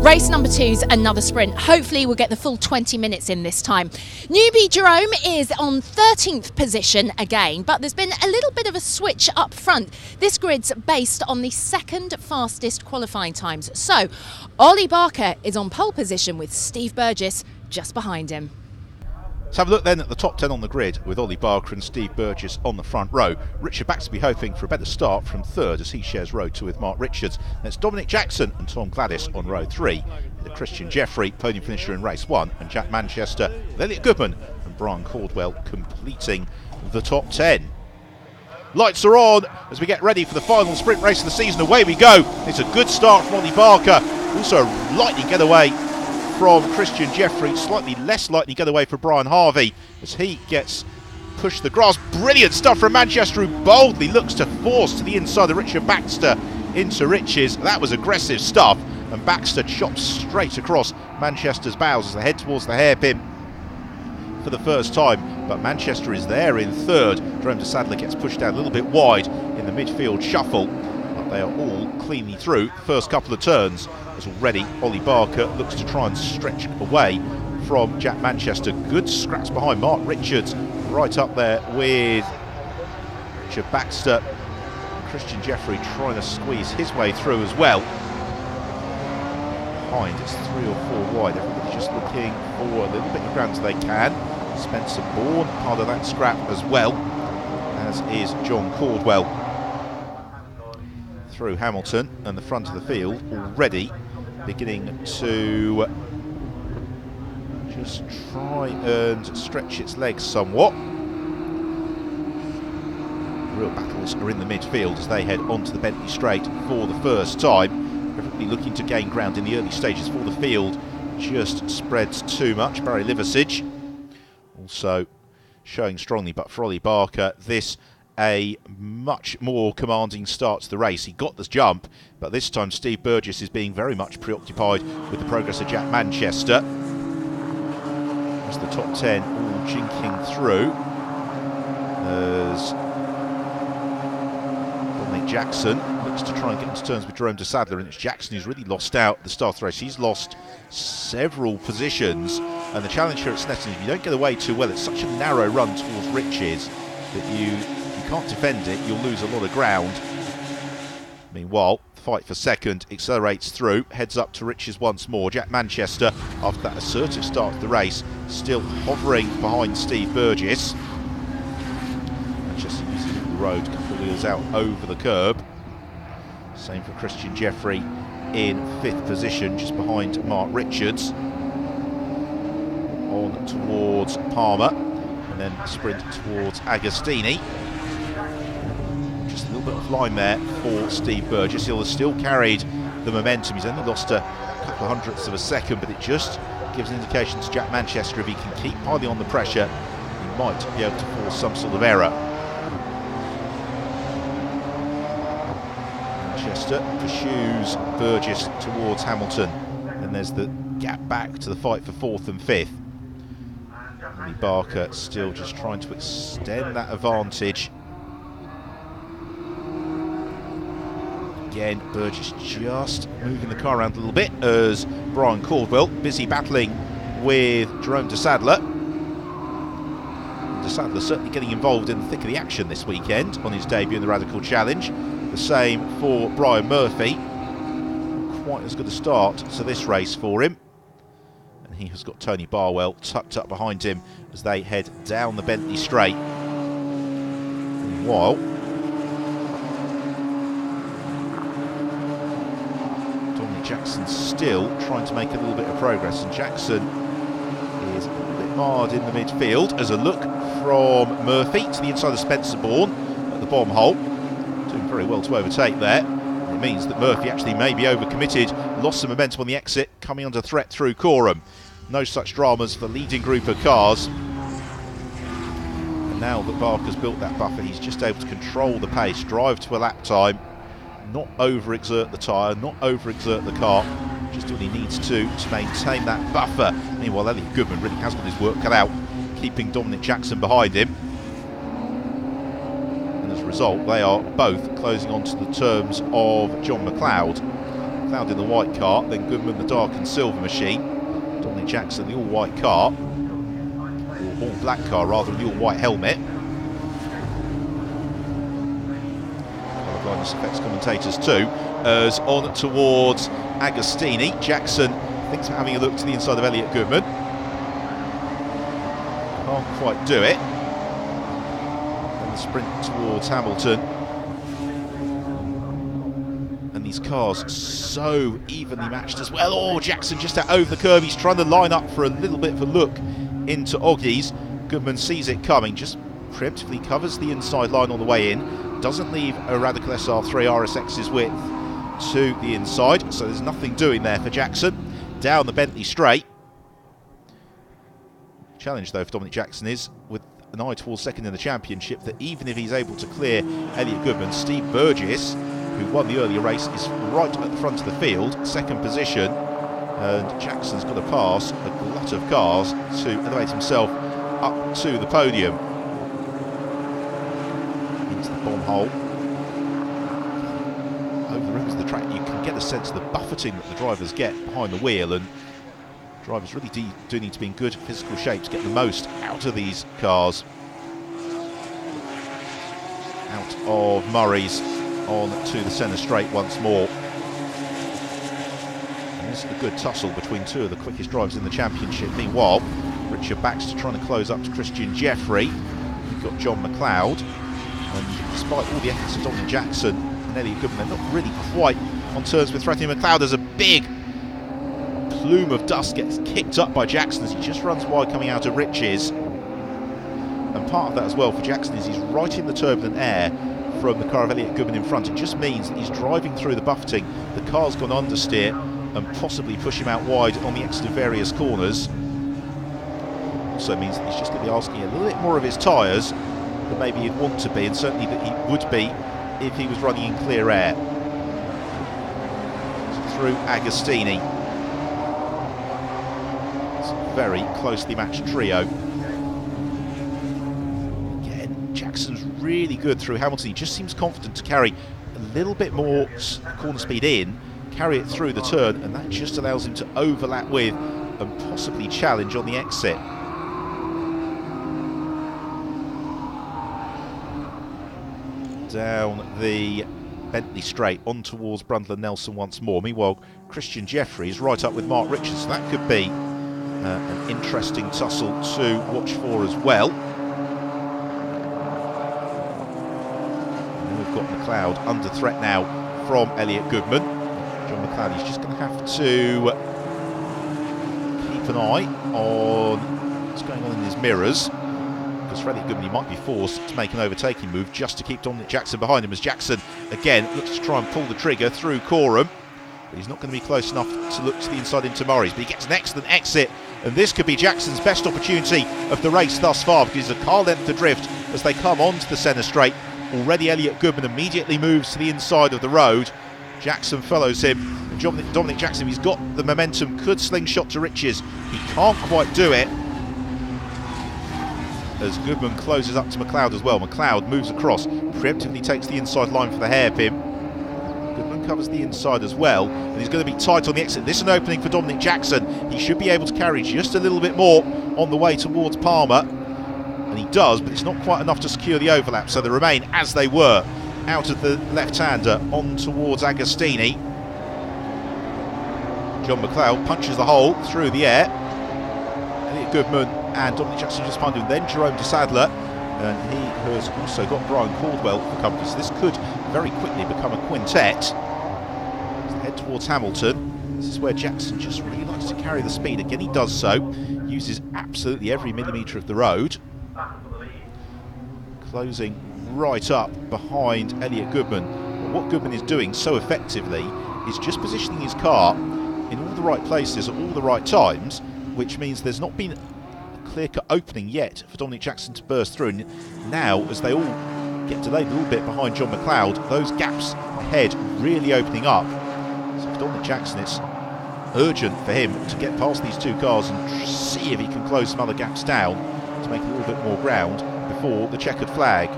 Race number 2's another sprint. Hopefully we'll get the full 20 minutes in this time. Newbie Jerome is on 13th position again, but there's been a little bit of a switch up front. This grid's based on the second fastest qualifying times. So Ollie Barker is on pole position with Steve Burgess just behind him. Let's have a look then at the top 10 on the grid with Ollie Barker and Steve Burgess on the front row. Richard Baxter hoping for a better start from third as he shares row 2 with Mark Richards. That's Dominic Jackson and Tom Gladys on row 3. The Christian Jeffrey, podium finisher in race 1, and Jack Manchester, Elliot Goodman and Brian Caldwell completing the top 10. Lights are on as we get ready for the final sprint race of the season. Away we go. It's a good start from Ollie Barker. Also a lightning getaway from Christian Jeffrey, slightly less lightning getaway for Brian Harvey as he gets pushed the grass. Brilliant stuff from Manchester, who boldly looks to force to the inside of Richard Baxter into Riches. That was aggressive stuff, and Baxter chops straight across Manchester's bows as they head towards the hairpin for the first time, but Manchester is there in third. Jerome de Sadler gets pushed down a little bit wide in the midfield shuffle, but they are all cleanly through the first couple of turns as already Ollie Barker looks to try and stretch away from Jack Manchester. Good scraps behind Mark Richards, right up there with Richard Baxter. Christian Jeffrey trying to squeeze his way through as well. Behind, it's 3 or 4 wide. Everybody's just looking for a little bit of ground as they can. Spencer Bourne, part of that scrap as well, as is John Caldwell. Through Hamilton and the front of the field already beginning to just try and stretch its legs somewhat. Real battles are in the midfield as they head onto the Bentley Straight for the first time. Everybody looking to gain ground in the early stages for the field just spreads too much. Barry Liversidge also showing strongly, but for Ollie Barker, this a much more commanding start to the race. He got the jump, but this time Steve Burgess is being very much preoccupied with the progress of Jack Manchester. As the top 10 all jinking through, as Dominic Jackson looks to try and get into terms with Jerome de Sadler, and it's Jackson who's really lost out at the start of the race. He's lost several positions, and the challenge here at Snetterton, if you don't get away too well, it's such a narrow run towards Riches that you can't defend it, you'll lose a lot of ground. Meanwhile, the fight for second accelerates through, heads up to Riches once more. Jack Manchester, after that assertive start to the race, still hovering behind Steve Burgess. Manchester using the road to pull wheels out over the curb. Same for Christian Jeffrey in 5th position, just behind Mark Richards. On towards Palmer, and then sprint towards Agostini. Just a little bit of line there for Steve Burgess. He'll have still carried the momentum. He's only lost a couple of hundredths of a second, but it just gives an indication to Jack Manchester if he can keep highly on the pressure, he might be able to force some sort of error. Manchester pursues Burgess towards Hamilton, and there's the gap back to the fight for 4th and 5th. Ollie Barker still just trying to extend that advantage. Again, Burgess just moving the car around a little bit as Brian Caldwell busy battling with Jerome de Sadler. De Sadler certainly getting involved in the thick of the action this weekend on his debut in the Radical Challenge. The same for Brian Murphy. Quite as good a start to this race for him. And he has got Tony Barwell tucked up behind him as they head down the Bentley Straight. Meanwhile, Dominic Jackson still trying to make a little bit of progress, and Jackson is a little bit marred in the midfield as a look from Murphy to the inside of Spencer Bourne at the bomb hole. Doing very well to overtake there. It means that Murphy actually may be overcommitted, lost some momentum on the exit, coming under threat through Coram. No such dramas for the leading group of cars. And now that Barker's built that buffer, he's just able to control the pace, drive to a lap time, not overexert the tyre, not overexert the car, just do what he needs to maintain that buffer. Meanwhile, Elliot Goodman really has got his work cut out, keeping Dominic Jackson behind him. And as a result, they are both closing on to the terms of John McLeod. McLeod in the white car, then Goodman the dark and silver machine, Dominic Jackson the all-white car, or all-black car rather, the all-white helmet. Colour blindness affects commentators too, as on towards Agostini. Jackson thinks of having a look to the inside of Elliot Goodman. Can't quite do it. Then the sprint towards Hamilton. And these cars so evenly matched as well. Oh, Jackson just out over the curve. He's trying to line up for a little bit of a look into Oggies. Goodman sees it coming, just preemptively covers the inside line on the way in. Doesn't leave a Radical SR3 RSX's width to the inside, so there's nothing doing there for Jackson. Down the Bentley straight. Challenge though for Dominic Jackson is, with an eye towards second in the championship, that even if he's able to clear Elliot Goodman, Steve Burgess, who won the earlier race, is right at the front of the field, second position, and Jackson's got to pass a glut of cars to elevate himself up to the podium. Into the bomb hole. Over the rims of the track, you can get a sense of the buffeting that the drivers get behind the wheel, and drivers really do need to be in good physical shape to get the most out of these cars. Out of Murray's, on to the centre straight once more. And this is a good tussle between two of the quickest drivers in the championship. Meanwhile, Richard Baxter trying to close up to Christian Jeffrey. We've got John McLeod, and despite all the efforts of Dominic Jackson and Elliot Goodman, they're not really quite on terms with threatening McLeod. There's a big plume of dust gets kicked up by Jackson as he just runs wide coming out of Rich's. And part of that as well for Jackson is he's right in the turbulent air from the car of Elliot Goodman in front. It just means that he's driving through the buffeting. The car's gone understeer and possibly push him out wide on the exit of various corners. Also means that he's just going to be asking a little bit more of his tyres than maybe he'd want to be, and certainly that he would be if he was running in clear air. Through Agostini. It's a very closely matched trio. Again, Jackson's really good through Hamilton. He just seems confident to carry a little bit more corner speed in, carry it through the turn, and that just allows him to overlap with and possibly challenge on the exit. Down the Bentley straight on towards Brundle and Nelson once more. Meanwhile, Christian Jeffrey is right up with Mark Richards, so that could be an interesting tussle to watch for as well. And then we've got McLeod under threat now from Elliot Goodman. John McLeod, he's just going to have to keep an eye on what's going on in his mirrors. Because for Elliot Goodman, he might be forced to make an overtaking move just to keep Dominic Jackson behind him, as Jackson again looks to try and pull the trigger through Coram. But he's not going to be close enough to look to the inside into Murray's. But he gets an excellent exit, and this could be Jackson's best opportunity of the race thus far, because he's a car length adrift as they come onto the centre straight. Already Elliot Goodman immediately moves to the inside of the road. Jackson follows him. And Dominic Jackson, he's got the momentum, could slingshot to riches. He can't quite do it, as Goodman closes up to McLeod as well. McLeod moves across, preemptively takes the inside line for the hairpin. Goodman covers the inside as well, and he's going to be tight on the exit. This is an opening for Dominic Jackson. He should be able to carry just a little bit more on the way towards Palmer, and he does, but it's not quite enough to secure the overlap, so they remain as they were, out of the left-hander on towards Agostini. John McLeod punches the hole through the air. Elliot Goodman and Dominic Jackson just behind him, then Jerome de Sadler, and he has also got Brian Caldwell for company, so this could very quickly become a quintet. As they head towards Hamilton, this is where Jackson just really likes to carry the speed. Again, he does so, uses absolutely every millimetre of the road, closing right up behind Elliot Goodman. But what Goodman is doing so effectively is just positioning his car in all the right places at all the right times, which means there's not been a clear-cut opening yet for Dominic Jackson to burst through. And now, as they all get delayed a little bit behind John McLeod, those gaps ahead really opening up. So for Dominic Jackson, it's urgent for him to get past these two cars and see if he can close some other gaps down to make a little bit more ground before the checkered flag.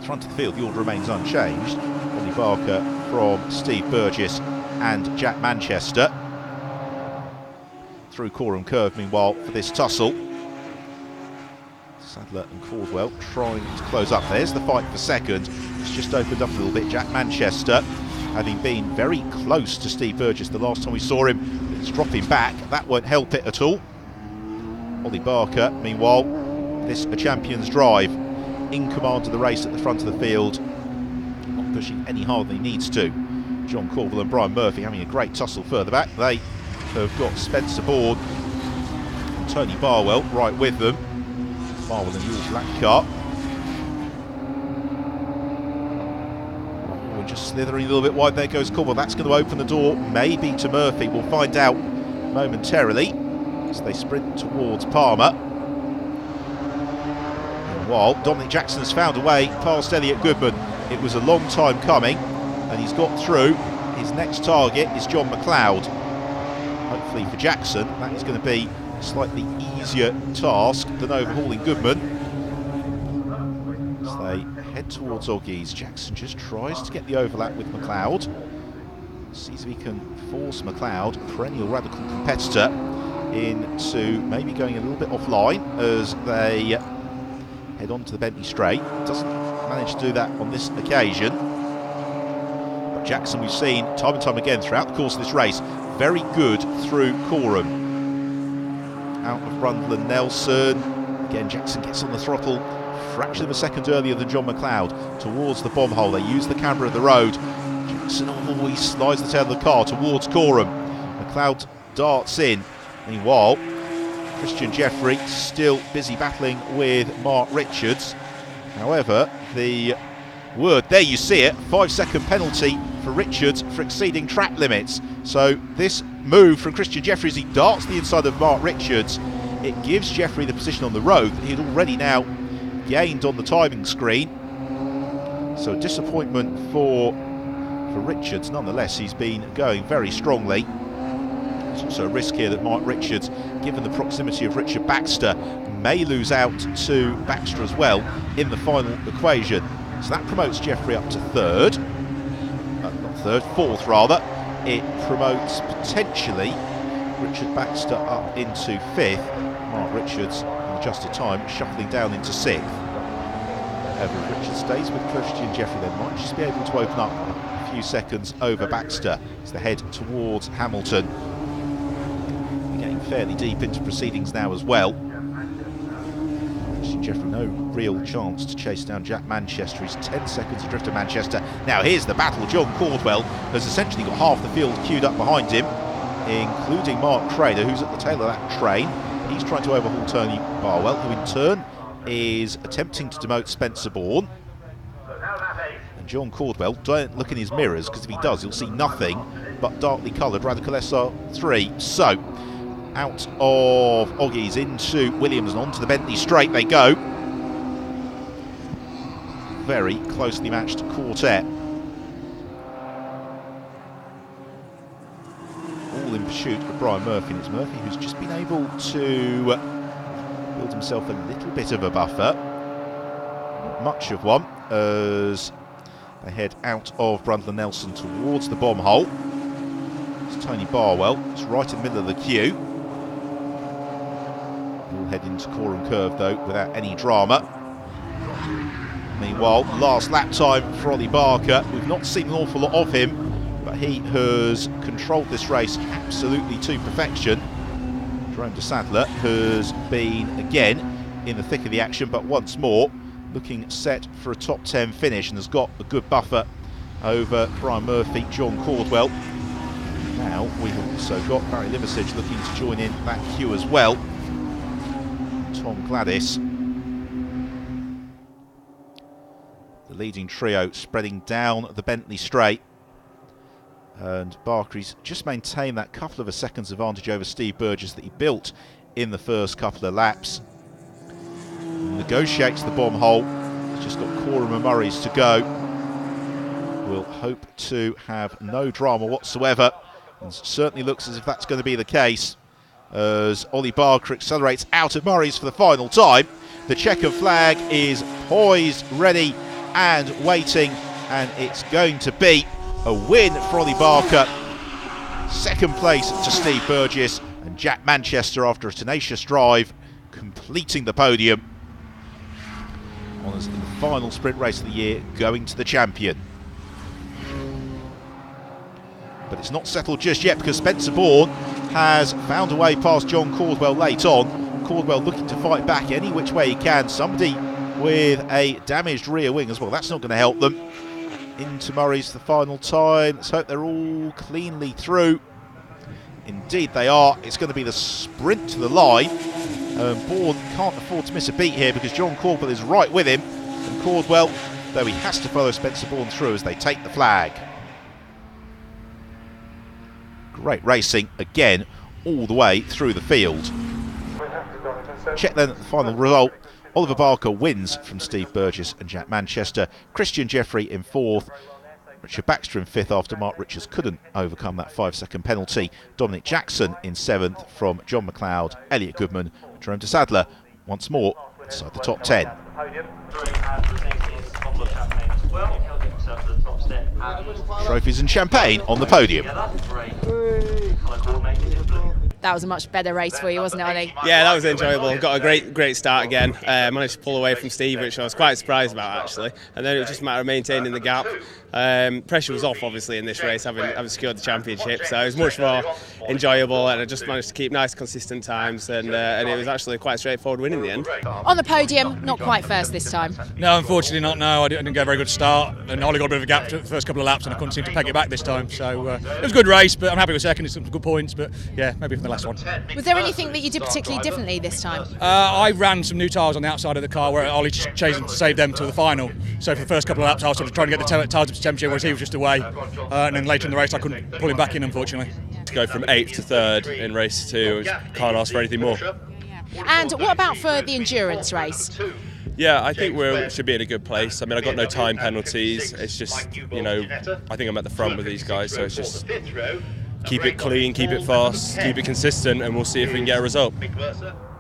Front of the field, the order remains unchanged. Ollie Barker from Steve Burgess and Jack Manchester. Through Coram Curve, meanwhile, for this tussle. Sadler and Caldwell trying to close up. There's the fight for second. It's just opened up a little bit. Jack Manchester, having been very close to Steve Burgess the last time we saw him, it's dropping back. That won't help it at all. Ollie Barker, meanwhile, this a champion's drive, in command of the race at the front of the field, not pushing any harder than he needs to. John Caldwell and Brian Murphy having a great tussle further back. They have got Spencer Bourne and Tony Barwell right with them. Barwell in the black car. Oh, just slithering a little bit wide. There goes Caldwell. That's going to open the door maybe to Murphy. We'll find out momentarily as they sprint towards Palmer. Meanwhile, Dominic Jackson has found a way past Elliot Goodman. It was a long time coming, and he's got through. His next target is John McLeod. Hopefully for Jackson, that is going to be a slightly easier task than overhauling Goodman. As they head towards Oggies, Jackson just tries to get the overlap with McLeod. Sees if he can force McLeod, perennial radical competitor, into maybe going a little bit offline as they head on to the Bentley Straight. Doesn't manage to do that on this occasion. But Jackson, we've seen time and time again throughout the course of this race, very good through Coram. Out of Brundle and Nelson. Again, Jackson gets on the throttle. Fraction of a second earlier than John McLeod towards the bomb hole. They use the camber of the road. Jackson always slides the tail of the car towards Coram. McLeod darts in. Meanwhile, Christian Jeffrey still busy battling with Mark Richards. However, the word, there you see it, 5-second penalty for Richards for exceeding track limits. So this move from Christian Jeffrey as he darts the inside of Mark Richards, it gives Jeffrey the position on the road that he'd already now gained on the timing screen. So a disappointment for Richards. Nonetheless, he's been going very strongly. There's also a risk here that Mark Richards, given the proximity of Richard Baxter, may lose out to Baxter as well in the final equation. So that promotes Jeffrey up to third. Fourth rather. It promotes potentially Richard Baxter up into fifth. Mark Richards, in adjusted time, shuffling down into sixth. However, if Richard stays with Christian Jeffrey, they might just be able to open up a few seconds over Baxter as they head towards Hamilton. They're getting fairly deep into proceedings now as well. Christian Jeffrey, no real chance to chase down Jack Manchester. He's 10 seconds adrift of Manchester. Now here's the battle. John Caldwell has essentially got half the field queued up behind him, including Mark Crader, who's at the tail of that train. He's trying to overhaul Tony Barwell, who in turn is attempting to demote Spencer Bourne. And John Caldwell, don't look in his mirrors, because if he does, he'll see nothing but darkly coloured Radical SR3. So, out of Oggies into Williams and onto the Bentley Straight they go. Very closely matched quartet. All in pursuit of Brian Murphy, and it's Murphy who's just been able to build himself a little bit of a buffer. Not much of one, as they head out of Brundle and Nelson towards the bomb hole. It's Tony Barwell, it's right in the middle of the queue. We'll head into Coram Curve though without any drama. Meanwhile, last lap time for Ollie Barker. We've not seen an awful lot of him, but he has controlled this race absolutely to perfection. Jerome de Sadler has been again in the thick of the action, but once more looking set for a top 10 finish and has got a good buffer over Brian Murphy, John Caldwell. Now we have also got Barry Liversidge looking to join in that queue as well. Tom Gladys. The leading trio spreading down the Bentley Straight. And Barker's just maintained that couple of a seconds advantage over Steve Burgess that he built in the first couple of laps. Negotiates the bomb hole. He's just got Coram and Murray's to go. We'll hope to have no drama whatsoever. And certainly looks as if that's going to be the case, as Ollie Barker accelerates out of Murray's for the final time. The checkered flag is poised, ready and waiting, and it's going to be a win for Ollie Barker Second place to Steve Burgess, and Jack Manchester, after a tenacious drive, completing the podium. Honours in the final sprint race of the year, going to the champion. But it's not settled just yet, because Spencer Bourne has found a way past John Caldwell late on. Caldwell looking to fight back any which way he can. Somebody with a damaged rear wing as well. That's not going to help them. Into Murray's the final time. Let's hope they're all cleanly through. Indeed they are. It's going to be the sprint to the line. Bourne can't afford to miss a beat here, because John Caldwell is right with him. And Caldwell, though he has to follow Spencer Bourne through as they take the flag. Great racing again all the way through the field. Check then the final result. Oliver Barker wins from Steve Burgess and Jack Manchester. Christian Jeffrey in 4th. Richard Baxter in 5th after Mark Richards couldn't overcome that 5-second penalty. Dominic Jackson in 7th from John McLeod, Elliot Goodman, Jerome de Sadler once more inside the top 10. Trophies and champagne on the podium. That was a much better race for you, wasn't it, Ollie? Yeah, that was enjoyable. Got a great start again. Managed to pull away from Steve, which I was quite surprised about actually. And then it was just a matter of maintaining the gap. Pressure was off obviously in this race, having secured the championship, so it was much more enjoyable, and I just managed to keep nice consistent times, and it was actually quite a straightforward win in the end. On the podium, not quite first this time. No, unfortunately not. No, I didn't get a very good start, and Ollie got a bit of a gap to the first couple of laps, and I couldn't seem to peg it back this time. So it was a good race, but I'm happy with second. It's some good points, but yeah, maybe for the last one. Was there anything that you did particularly differently this time? I ran some new tyres on the outside of the car, where Ollie just chasing to save them till the final. So for the first couple of laps, I was sort of trying to get the tyres up to temperature, whereas he was just away. And then later in the race, I couldn't pull him back in, unfortunately. To go from 8th to 3rd in race 2, can't ask for anything more. And what about for the endurance race? Yeah, I think we should be in a good place. I mean, I got no time penalties. It's just, you know, I think I'm at the front with these guys, so it's just keep it clean, keep it fast, keep it consistent, and we'll see if we can get a result.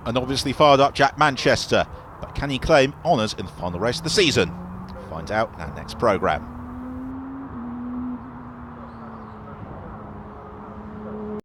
And obviously fired up Jack Manchester, but can he claim honours in the final race of the season? Find out in our next programme.